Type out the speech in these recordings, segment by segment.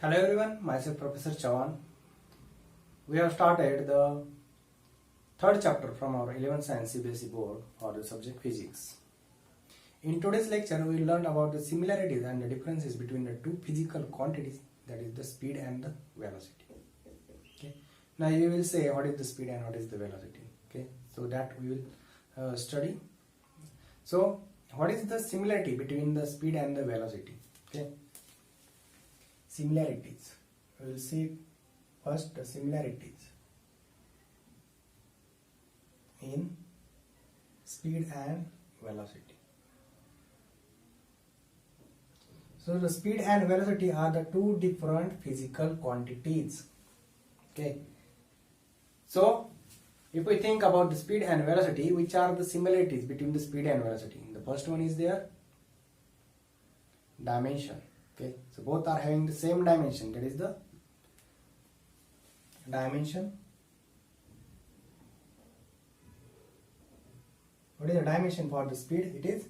Hello everyone, myself Professor Chavan. We have started the third chapter from our 11th Science CBSE board for the subject physics. In today's lecture, we will learn about the similarities and the differences between the two physical quantities, that is the speed and the velocity. Okay. Now you will say what is the speed and what is the velocity. Okay. So that we will study. So what is the similarity between the speed and the velocity? Okay. Similarities. We will see first the similarities in speed and velocity. So the speed and velocity are the two different physical quantities. Okay. So if we think about the speed and velocity, which are the similarities between the speed and velocity? The first one is their dimension. Okay, so both are having the same dimension, that is the dimension. What is the dimension for the speed? It is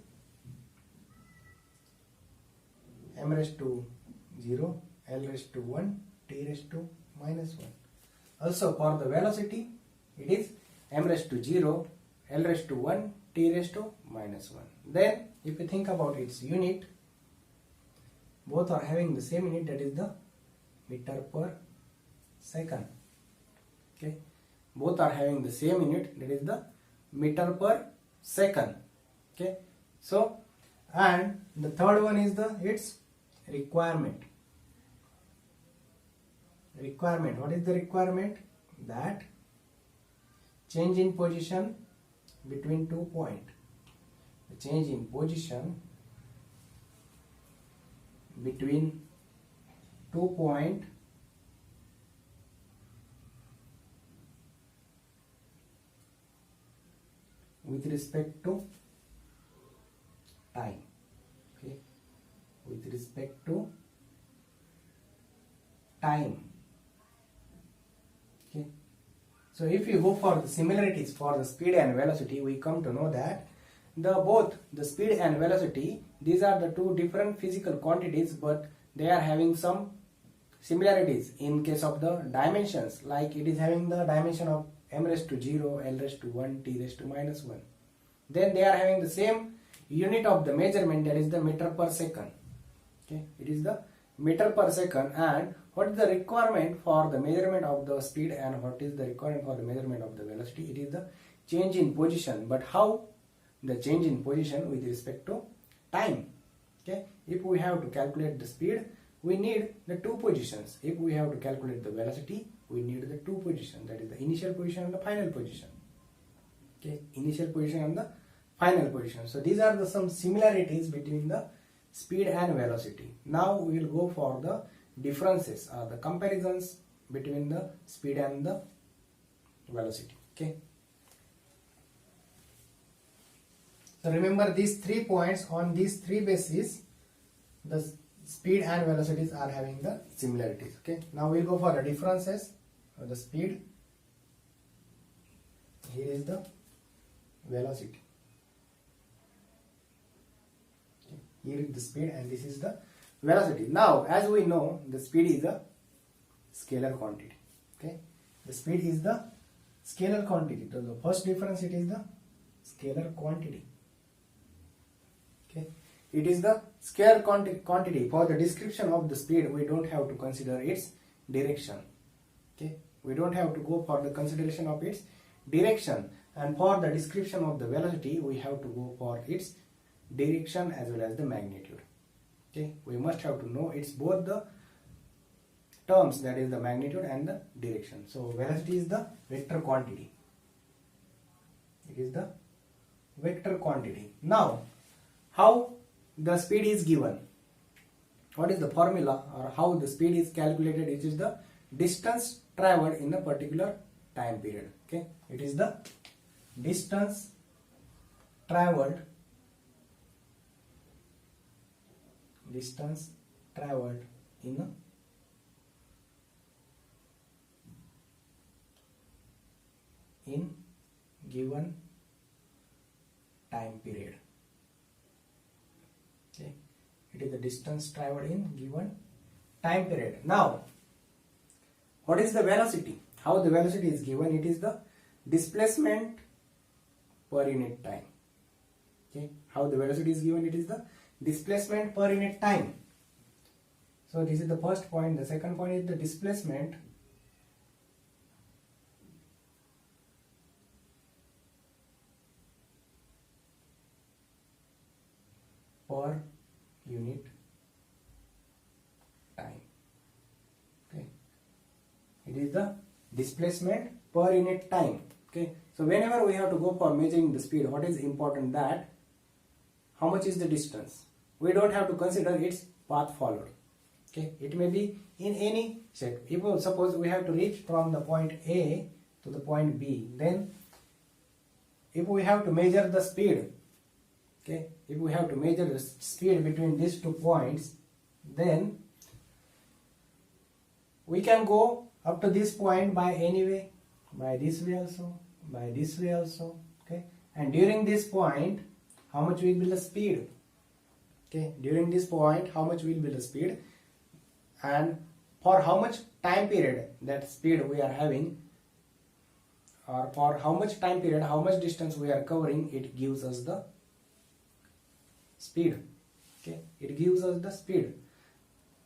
m raised to 0, l raised to 1, t raised to minus 1. Also for the velocity, it is m raised to 0, l raised to 1, t raised to minus 1. Then if you think about its unit, both are having the same unit, that is the meter per second. Okay, both are having the same unit, that is the meter per second. Okay, so and the third one is the its requirement. Requirement. What is the requirement? That change in position between 2 points. The change in position between 2 points with respect to time. Okay, with respect to time. Okay, so if you go for the similarities for the speed and velocity, we come to know that both the speed and velocity, these are the two different physical quantities, but they are having some similarities in case of the dimensions, like it is having the dimension of m raised to 0, l raised to 1, t raised to minus 1. Then they are having the same unit of the measurement, that is the meter per second. Okay, it is the meter per second. And what is the requirement for the measurement of the speed and what is the requirement for the measurement of the velocity? It is the change in position. But how? The change in position with respect to time. Okay, if we have to calculate the speed, we need the two positions. If we have to calculate the velocity, we need the two positions, that is the initial position and the final position. Okay, initial position and the final position. So these are some similarities between the speed and velocity. Now we will go for the differences or the comparisons between the speed and the velocity. Okay. So remember these 3 points. On these 3 bases, the speed and velocities are having the similarities. Okay. Now we'll go for the differences. The speed. Here is the velocity. Okay. Here is the speed and this is the velocity. Now, as we know, the speed is a scalar quantity. Okay. The speed is the scalar quantity. So the first difference, it is the scalar quantity. Okay, it is the scalar quantity. For the description of the speed, we don't have to consider its direction. Okay, we don't have to go for the consideration of its direction. And for the description of the velocity, we have to go for its direction as well as the magnitude. Okay, we must have to know it's both the terms, that is the magnitude and the direction. So velocity is the vector quantity. It is the vector quantity. Now, how the speed is given? What is the formula, or how the speed is calculated? It is the distance traveled in a particular time period. Okay, it is the distance traveled in a given time period. Okay, it is the distance traveled in given time period. Now, what is the velocity? How the velocity is given? It is the displacement per unit time. Okay, how the velocity is given? It is the displacement per unit time. So this is the first point. The second point is the displacement per unit time. Okay, it is the displacement per unit time. Okay, so whenever we have to go for measuring the speed, what is important that how much is the distance? We don't have to consider its path followed. Okay, it may be in any shape. If suppose we have to reach from the point A to the point B, then if we have to measure the speed, okay, if we have to measure the speed between these 2 points, then we can go up to this point by any way, by this way also, by this way also. Okay, and during this point, how much will be the speed? Okay, during this point, how much will be the speed, and for how much time period that speed we are having, or for how much time period, how much distance we are covering, it gives us the speed. Okay, it gives us the speed.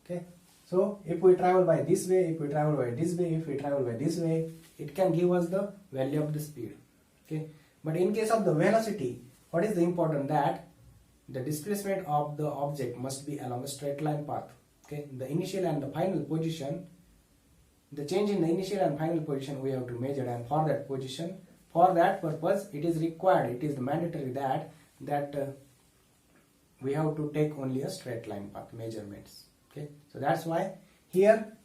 Okay, so if we travel by this way, if we travel by this way, if we travel by this way, it can give us the value of the speed. Okay, but in case of the velocity, what is the important that the displacement of the object must be along a straight line path. Okay, the initial and the final position, the change in the initial and final position we have to measure, and for that position, for that purpose, it is required, it is mandatory that we have to take only a straight line path measurements. Okay, so that's why here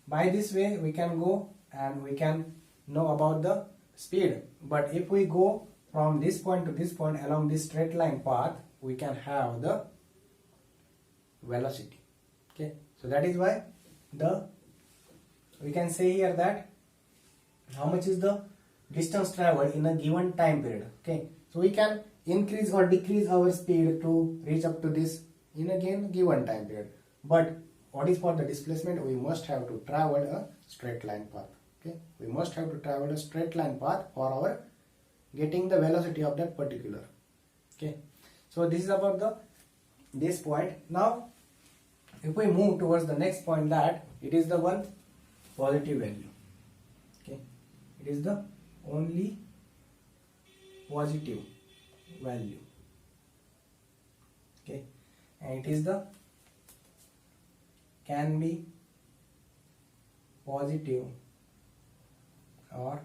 by this way we can go and we can know about the speed. But if we go from this point to this point along this straight line path, we can have the velocity. Okay, so that is why we can say here that how much is the distance traveled in a given time period. Okay, so we can increase or decrease our speed to reach up to this in again given time period. But what is for the displacement? We must have to travel a straight line path. Okay, we must have to travel a straight line path for our getting the velocity of that particular. Okay, so this is about this point. Now if we move towards the next point, that it is the one positive value. Okay, it is the only positive value. Okay, and it is the can be positive or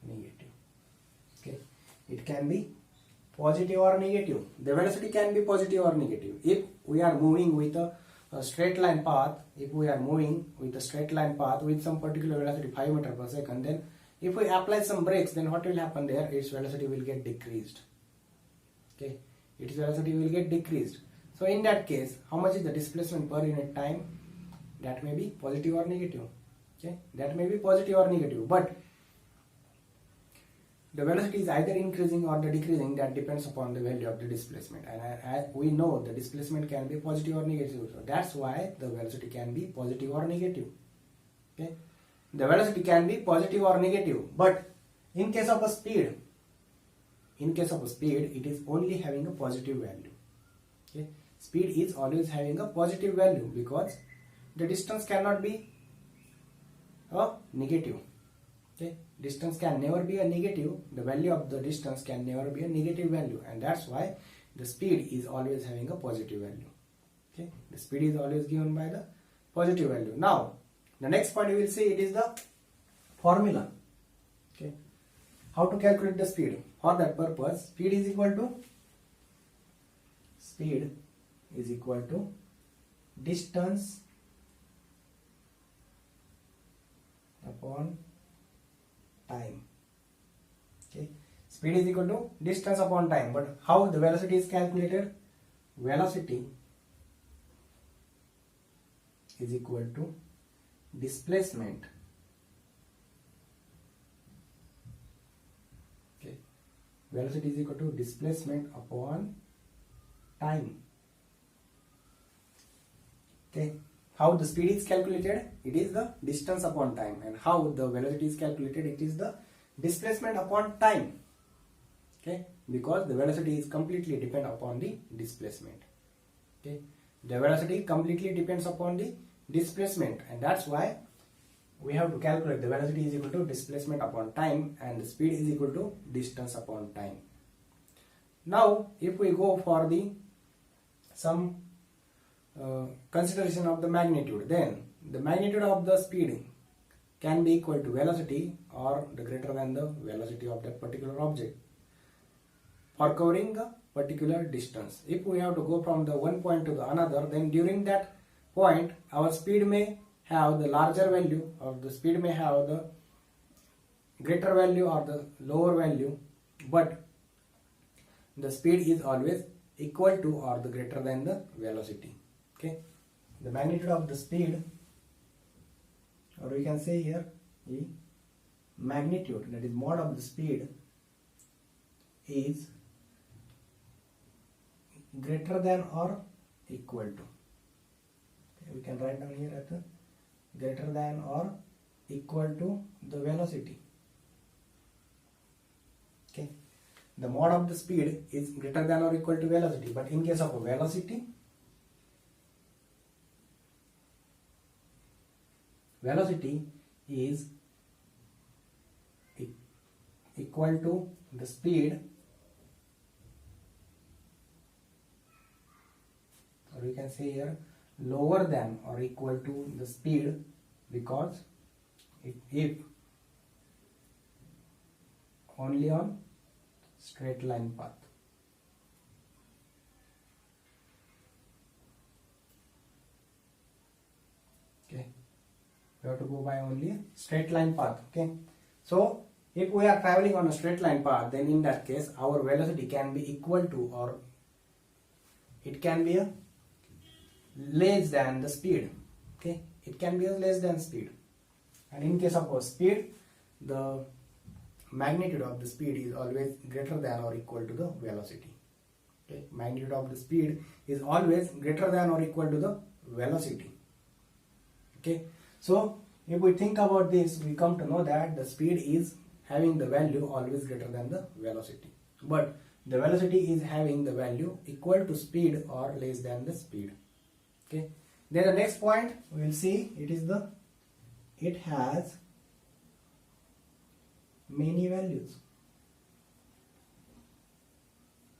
negative. Okay, it can be positive or negative. The velocity can be positive or negative. If we are moving with a straight line path, if we are moving with a straight line path with some particular velocity 5 meters per second, then if we apply some brakes, then what will happen there? Its velocity will get decreased. Okay, its velocity will get decreased. So in that case, how much is the displacement per unit time? That may be positive or negative. Okay, that may be positive or negative, but the velocity is either increasing or the decreasing. That depends upon the value of the displacement, and we know the displacement can be positive or negative. So that's why the velocity can be positive or negative. Okay, the velocity can be positive or negative, but in case of a speed, it is only having a positive value. Okay, speed is always having a positive value because the distance cannot be a negative. Okay, distance can never be a negative. The value of the distance can never be a negative value, and that's why the speed is always having a positive value. Okay, the speed is always given by the positive value. Now the next point you will see, it is the formula. Okay, how to calculate the speed? For that purpose, speed is equal to distance upon time. Okay, speed is equal to distance upon time. But how the velocity is calculated? Velocity is equal to displacement. Okay, velocity is equal to displacement upon time. Okay, how the speed is calculated? It is the distance upon time. And how the velocity is calculated? It is the displacement upon time. Okay, because the velocity is completely depend upon the displacement. Okay, the velocity completely depends upon the displacement, and that's why we have to calculate the velocity is equal to displacement upon time and the speed is equal to distance upon time. Now, if we go for the some consideration of the magnitude, then the magnitude of the speed can be equal to velocity or the greater than the velocity of that particular object for covering a particular distance. If we have to go from the one point to the another, then during that point our speed may have the larger value, or the speed may have the greater value or the lower value, but the speed is always equal to or the greater than the velocity. Okay, the magnitude of the speed, or we can say here the magnitude, that is mod of the speed, is greater than or equal to. Okay, we can write down here at the greater than or equal to the velocity. Okay, the mod of the speed is greater than or equal to velocity, but in case of a velocity is equal to the speed, or we can say here lower than or equal to the speed, because if only on straight line path. Okay, we have to go by only straight line path. Okay, so if we are traveling on a straight line path, then in that case our velocity can be equal to, or it can be a less than the speed. Okay, it can be a less than speed, and in case of a speed, the magnitude of the speed is always greater than or equal to the velocity. Okay, magnitude of the speed is always greater than or equal to the velocity. Okay, so if we think about this, we come to know that the speed is having the value always greater than the velocity, but the velocity is having the value equal to speed or less than the speed. Okay, then the next point we will see, it has many values.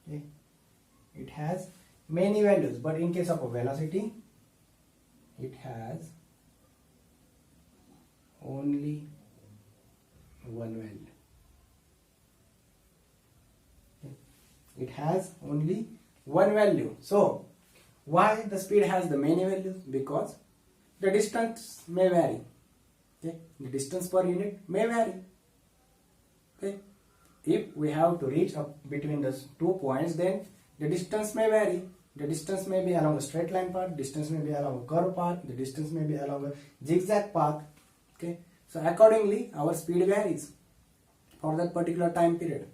Okay, it has many values, but in case of a velocity, it has only one value. Okay, it has only one value. So why the speed has the many values? Because the distance may vary. Okay, the distance per unit may vary. Okay, if we have to reach up between the 2 points, then the distance may vary. The distance may be along a straight line path, distance may be along a curve path, the distance may be along a zigzag path. Okay, so accordingly our speed varies for that particular time period.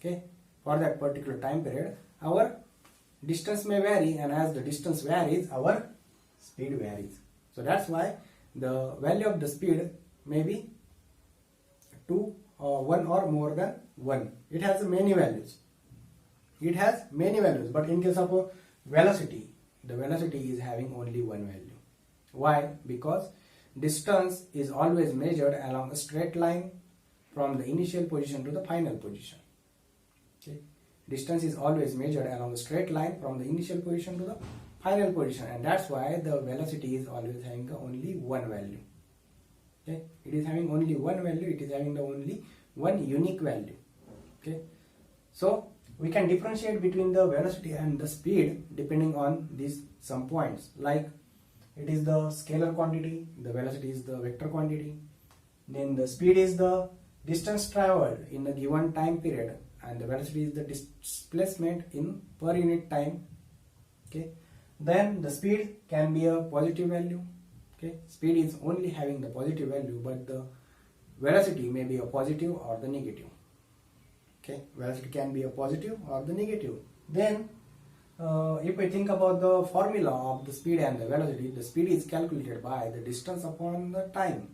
Okay, for that particular time period our distance may vary, and as the distance varies our speed varies. So that's why the value of the speed may be 2 or 1 or more than 1. It has many values. It has many values, but in case of a velocity, the velocity is having only one value. Why? Because distance is always measured along a straight line from the initial position to the final position. Okay, distance is always measured along a straight line from the initial position to the final position, and that's why the velocity is always having only one value. Okay, it is having only one value, it is having the only one unique value. Okay, so we can differentiate between the velocity and the speed depending on these some points, like it is the scalar quantity, the velocity is the vector quantity, then the speed is the distance traveled in a given time period, and the velocity is the displacement in per unit time. Okay, then the speed can be a positive value. Okay, speed is only having the positive value, but the velocity may be a positive or the negative. Okay, velocity can be a positive or the negative. Then if we think about the formula of the speed and the speed is calculated by the distance upon the time.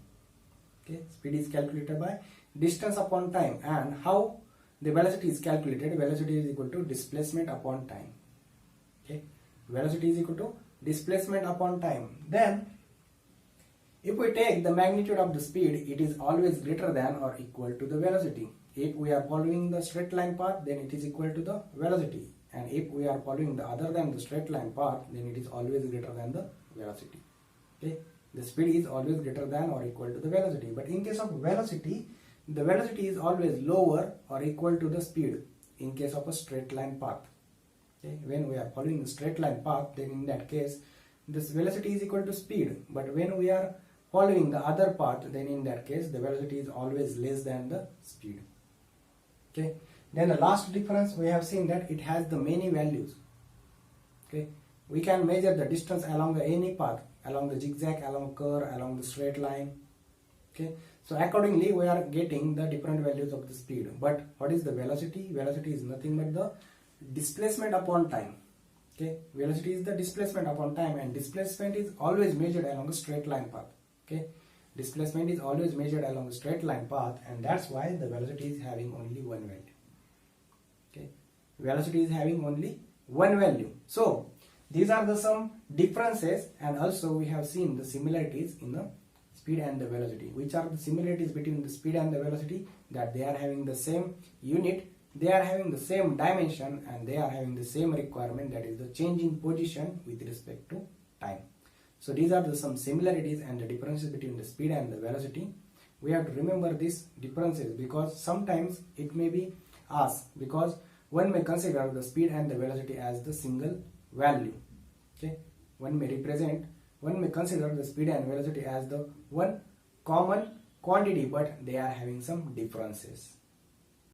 Okay, speed is calculated by distance upon time, and how the velocity is calculated? Velocity is equal to displacement upon time. Okay, velocity is equal to displacement upon time. Then, if we take the magnitude of the speed, it is always greater than or equal to the velocity. If we are following the straight line path, then it is equal to the velocity. And if we are following the other than the straight line path, then it is always greater than the velocity. Okay, the speed is always greater than or equal to the velocity. But in case of velocity, the velocity is always lower or equal to the speed in case of a straight line path. Okay, when we are following the straight line path, then in that case, this velocity is equal to speed. But when we are following the other path, then in that case, the velocity is always less than the speed. Okay. Then the last difference, we have seen that it has the many values. Okay, we can measure the distance along any path, along the zigzag, along curve, along the straight line. Okay, so accordingly we are getting the different values of the speed. But what is the velocity? Velocity is nothing but the displacement upon time. Okay, velocity is the displacement upon time, and displacement is always measured along a straight line path. Okay, displacement is always measured along a straight line path, and that's why the velocity is having only one value. Okay, velocity is having only one value. So these are the some differences, and also we have seen the similarities in the speed and the velocity. Which are the similarities between the speed and the velocity? That they are having the same unit, they are having the same dimension, and they are having the same requirement, that is the change in position with respect to time. So these are the some similarities and the differences between the speed and the velocity. We have to remember these differences because sometimes it may be asked, because one may consider the speed and the velocity as the single value. Okay, one may consider the speed and velocity as the one common quantity, but they are having some differences.